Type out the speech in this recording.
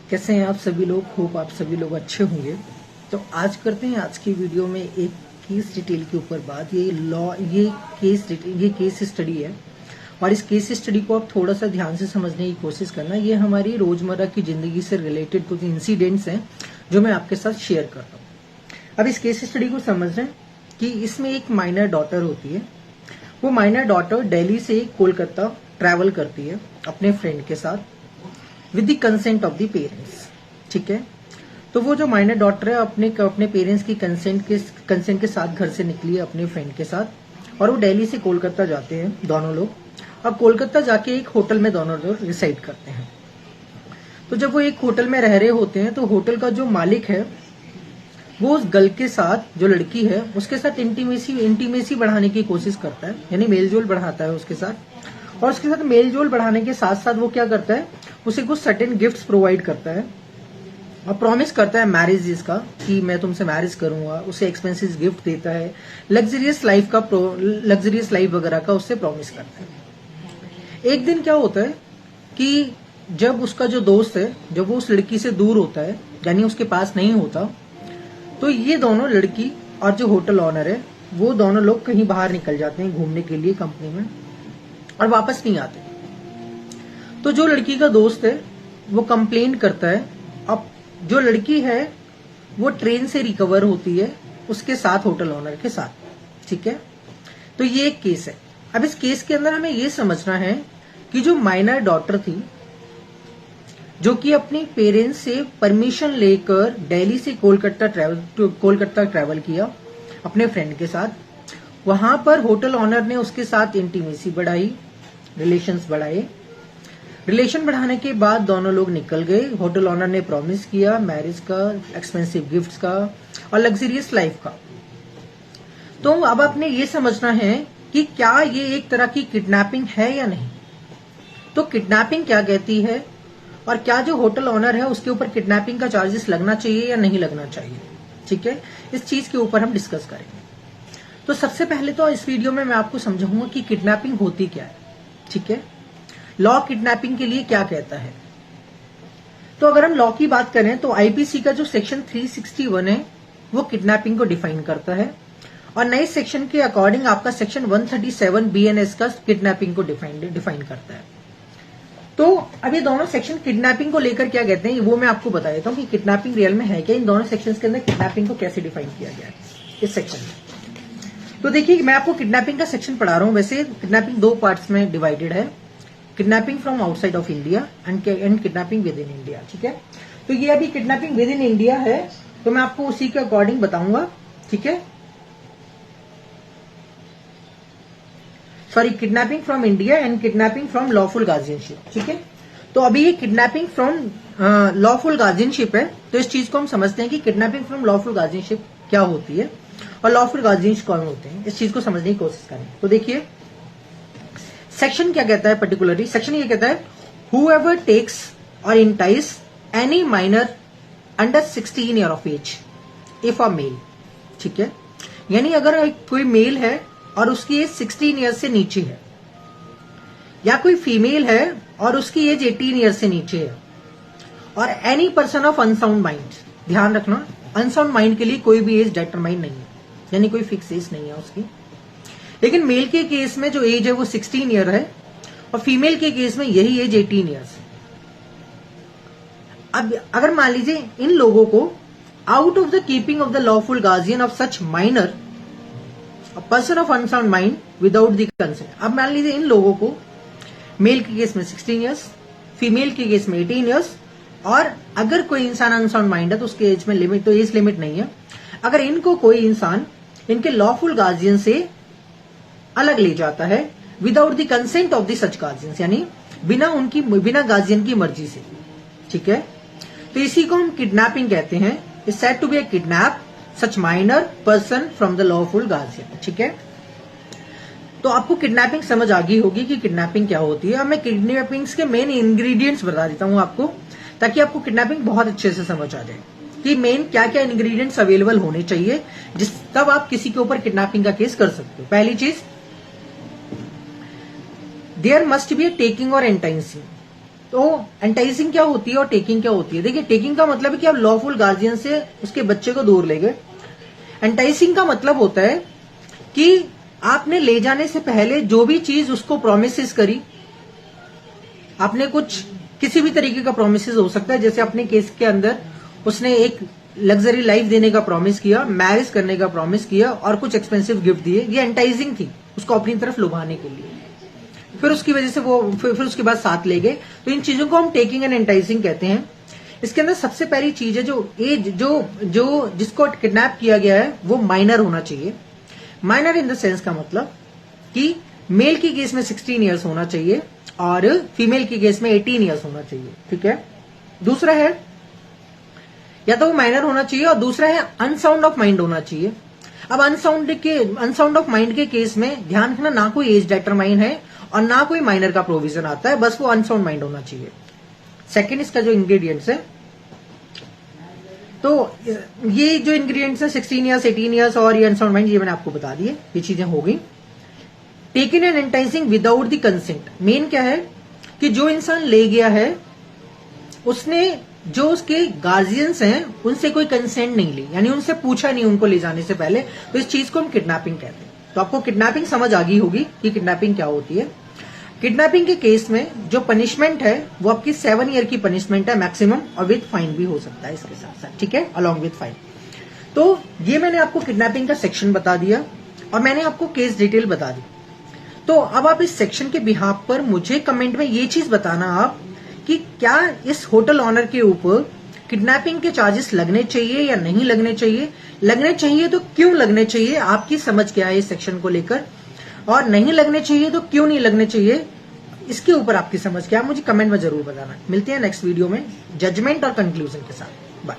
कैसे हैं आप सभी लोग। होप आप सभी लोग अच्छे होंगे। तो आज करते हैं आज की वीडियो में एक केस डिटेल के ऊपर बात। ये केस स्टडी है और इस केस स्टडी को आप थोड़ा सा ध्यान से समझने की कोशिश करना। ये हमारी रोजमर्रा की जिंदगी से रिलेटेड कुछ इंसिडेंट्स हैं जो मैं आपके साथ शेयर कर रहा हूँ। अब इस केस स्टडी को समझ रहे हैं कि इसमें एक माइनर डॉटर होती है। वो माइनर डॉटर दिल्ली से कोलकाता ट्रैवल करती है अपने फ्रेंड के साथ with the consent of the parents. ठीक है, तो वो जो माइनर डॉटर है अपने पेरेंट्स की कंसेंट के साथ घर से निकली है अपने फ्रेंड के साथ और वो दिल्ली से कोलकाता जाते हैं दोनों लोग। अब कोलकाता जाके एक होटल में दोनों लोग रिसाइड करते हैं। तो जब वो एक होटल में रह रहे होते हैं तो होटल का जो मालिक है वो उस गर्ल के साथ, जो लड़की है उसके साथ इंटीमेसी बढ़ाने की कोशिश करता है, यानी मेलजोल बढ़ाता है उसके साथ। और उसके साथ मेलजोल बढ़ाने के साथ साथ वो क्या करता है, उसे कुछ सर्टेन गिफ्ट्स प्रोवाइड करता है और प्रॉमिस करता है मैरिज का कि मैं तुमसे मैरिज करूंगा। उसे एक्सपेंसिव गिफ्ट देता है, लग्जरियस लाइफ वगैरह का उससे प्रॉमिस करता है। एक दिन क्या होता है कि जब उसका जो दोस्त है, जब वो उस लड़की से दूर होता है यानी उसके पास नहीं होता, तो ये दोनों, लड़की और जो होटल ऑनर है, वो दोनों लोग कहीं बाहर निकल जाते हैं घूमने के लिए कंपनी में और वापस नहीं आते। तो जो लड़की का दोस्त है वो कंप्लेंट करता है। अब जो लड़की है वो ट्रेन से रिकवर होती है उसके साथ, होटल ऑनर के साथ। ठीक है, तो ये एक केस है। अब इस केस के अंदर हमें ये समझना है कि जो माइनर डॉटर थी, जो कि अपने पेरेंट्स से परमिशन लेकर दिल्ली से कोलकाता ट्रैवल किया अपने फ्रेंड के साथ, वहां पर होटल ऑनर ने उसके साथ इंटीमेसी बढ़ाई, रिलेशंस बढ़ाए। रिलेशन बढ़ाने के बाद दोनों लोग निकल गए। होटल ऑनर ने प्रॉमिस किया मैरिज का, एक्सपेंसिव गिफ्ट्स का और लग्जरियस लाइफ का। तो अब आपने ये समझना है कि क्या ये एक तरह की किडनैपिंग है या नहीं। तो किडनैपिंग क्या कहती है और क्या जो होटल ऑनर है उसके ऊपर किडनैपिंग का चार्जेस लगना चाहिए या नहीं लगना चाहिए। ठीक है, इस चीज के ऊपर हम डिस्कस करेंगे। तो सबसे पहले तो इस वीडियो में मैं आपको समझाऊंगा कि किडनैपिंग होती क्या है। ठीक है, लॉ किडनैपिंग के लिए क्या कहता है। तो अगर हम लॉ की बात करें तो आईपीसी का जो सेक्शन 361 है वो किडनैपिंग को डिफाइन करता है और नए सेक्शन के अकॉर्डिंग आपका सेक्शन 137 बीएनएस का किडनैपिंग को डिफाइन करता है। तो अब ये दोनों सेक्शन किडनैपिंग को लेकर क्या कहते हैं वो मैं आपको बता देता हूँ कि किडनैपिंग रियल में है क्या। इन दोनों सेक्शंस के अंदर किडनैपिंग को कैसे डिफाइन किया गया है इस सेक्शन में। तो देखिए, मैं आपको किडनैपिंग का सेक्शन पढ़ा रहा हूँ। वैसे किडनैपिंग दो पार्ट्स में डिवाइडेड है, kidnapping from outside of India and kidnapping with in India. ठीक है, तो ये अभी किडनैपिंग विद इन इंडिया है तो मैं आपको उसी के अकॉर्डिंग बताऊंगा। ठीक है, sorry, kidnapping from India and kidnapping from lawful guardianship. ठीक है, तो अभी ये किडनैपिंग फ्रॉम लॉफुल गार्जियनशिप है। तो इस चीज को हम समझते हैं कि किडनैपिंग फ्रॉम लॉफुल गार्जियनशिप क्या होती है और लॉफुल गार्जियंस कौन होते हैं। इस चीज को समझने की कोशिश करें। तो देखिए, सेक्शन क्या कहता है पर्टिकुलरली। सेक्शन ये कहता है whoever takes or entice any minor under 16 year of age if a male। ठीक है, यानी अगर कोई मेल है और उसकी एज 16 ईयर से नीचे है, या कोई फीमेल है और उसकी एज 18 ईयर से नीचे है, और any person of unsound mind, ध्यान रखना अनसाउंड माइंड के लिए कोई भी एज डिटरमाइन नहीं है, यानी कोई फिक्स एज नहीं है उसकी। लेकिन मेल के केस में जो एज है वो 16 ईयर है और फीमेल के केस में यही एज 18 ईयर्स है। अब अगर मान लीजिए इन लोगों को out of the keeping of the lawful guardian of such minor person of unsound mind without the consent. अब मान लीजिए इन लोगों को मेल के केस में 16 ईयर्स, फीमेल के केस में 18 ईयर्स, और अगर कोई इंसान अनसाउंड माइंड है तो उसके एज में लिमिट, तो एज लिमिट नहीं है। अगर इनको कोई इंसान इनके लॉफुल गार्जियन से अलग ले जाता है without the consent of the such guardians, यानी बिना गार्जियन की मर्जी से। ठीक है, तो इसी को हम किडनैपिंग कहते हैं। Is said to be a kidnap such minor person from the lawful guardian. ठीक है, तो आपको किडनैपिंग समझ आ गई होगी कि किडनैपिंग क्या होती है। अब मैं किडनैपिंग के मेन इंग्रेडिएंट्स बता देता हूं आपको, ताकि आपको किडनैपिंग बहुत अच्छे से समझ आ जाए कि मेन क्या क्या इंग्रेडिएंट्स अवेलेबल होने चाहिए तब आप किसी के ऊपर किडनैपिंग का केस कर सकते हो। पहली चीज, there must be a taking और एंटाइसिंग। तो एंटाइजिंग क्या होती है और टेकिंग क्या होती है? देखिए, टेकिंग का मतलब है कि आप लॉफुल गार्जियन से उसके बच्चे को दूर ले गए। एंटाइजिंग का मतलब होता है कि आपने ले जाने से पहले जो भी चीज उसको प्रोमिस करी, आपने कुछ किसी भी तरीके का प्रोमिस हो सकता है, जैसे अपने केस के अंदर उसने एक लग्जरी लाइफ देने का प्रॉमिस किया, मैरिज करने का प्रॉमिस किया और कुछ एक्सपेंसिव गिफ्ट दिए। ये एंटाइजिंग थी, उसको अपनी तरफ लुभाने के लिए। फिर उसकी वजह से वो फिर उसके बाद साथ ले गए। तो इन चीजों को हम टेकिंग एंड एंटाइजिंग कहते हैं। इसके अंदर सबसे पहली चीज है जो जिसको किडनैप किया गया है वो माइनर होना चाहिए। माइनर इन द सेंस का मतलब कि मेल की केस में 16 ईयर्स होना चाहिए और फीमेल की केस में 18 ईयर्स होना चाहिए। ठीक है। दूसरा है, या तो वो माइनर होना चाहिए, और दूसरा है अनसाउंड ऑफ माइंड होना चाहिए। अब अनसाउंड ऑफ माइंड के केस में ध्यान रखना, ना कोई एज डिटरमाइन है और ना कोई माइनर का प्रोविजन आता है, बस वो अनसाउंड माइंड होना चाहिए। सेकंड इसका जो इंग्रेडिएंट्स है, तो ये जो इंग्रेडिएंट्स है 16 ईयर्स, 18 ईयर्स और ये अनसाउंड माइंड, ये मैंने आपको बता दिए, ये चीजें हो गई। Taken and enticing without the consent, मेन क्या है कि जो इंसान ले गया है उसने जो उसके गार्जियंस हैं उनसे कोई कंसेंट नहीं ली, यानी उनसे पूछा नहीं उनको ले जाने से पहले, तो इस चीज को हम किडनैपिंग कहते हैं। तो आपको किडनैपिंग समझ आ गई होगी कि किडनैपिंग क्या होती है। किडनैपिंग के केस में जो पनिशमेंट है वो आपकी 7 ईयर की पनिशमेंट है मैक्सिमम, और विद फाइन भी हो सकता है इसके साथ साथ। ठीक है, अलॉन्ग विद फाइन। तो ये मैंने आपको किडनैपिंग का सेक्शन बता दिया और मैंने आपको केस डिटेल बता दी। तो अब आप इस सेक्शन के बिहाफ पर मुझे कमेंट में ये चीज बताना आप कि क्या इस होटल ऑनर के ऊपर किडनैपिंग के चार्जेस लगने चाहिए या नहीं लगने चाहिए। लगने चाहिए तो क्यों लगने चाहिए, आपकी समझ क्या है इस सेक्शन को लेकर, और नहीं लगने चाहिए तो क्यों नहीं लगने चाहिए, इसके ऊपर आपकी समझ क्या है, मुझे कमेंट में जरूर बताना। मिलते हैं नेक्स्ट वीडियो में जजमेंट और कंक्लूजन के साथ। बाय।